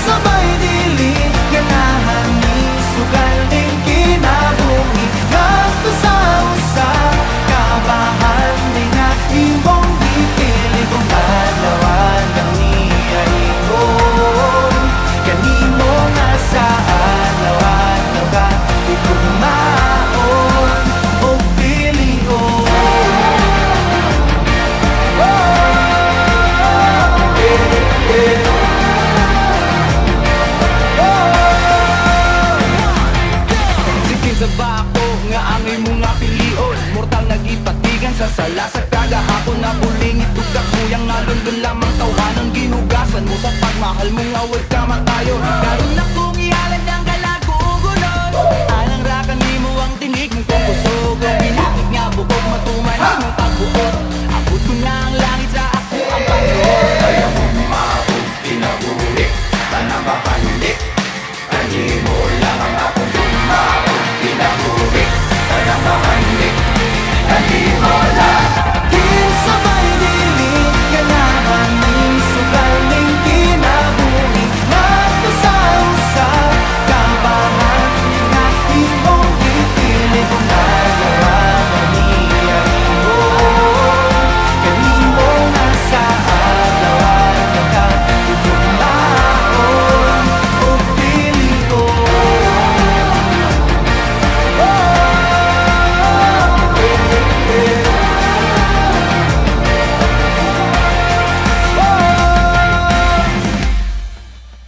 Sabay dili ganahan ni sugal ning kinabuhi ngadto sa usa kabahan di nga imong gipili kung adlawan kang niya ingon kanimo nga sa adlaw-adlaw ka itumaon o pilion. Sa bako nga angay mo nga pilion mortal nagipatigan sa sala sa kagahapon na puling itugak kuyang nga London lamang tawhanan ginugasan mo sa pagmahal mo nga huwag ka matayon karon na kong ihalad ng kalagugunon alang rakan mo ang tinig mong kung kusog ang binakit nga bukog matuman mong pagbuot abot ko na ang langit sa ako ang pagbuot kaya mo maabot pinabulik tanang kapanulik kanimo lang ang akong bumaot pinabulik tanang kapanulik kanimo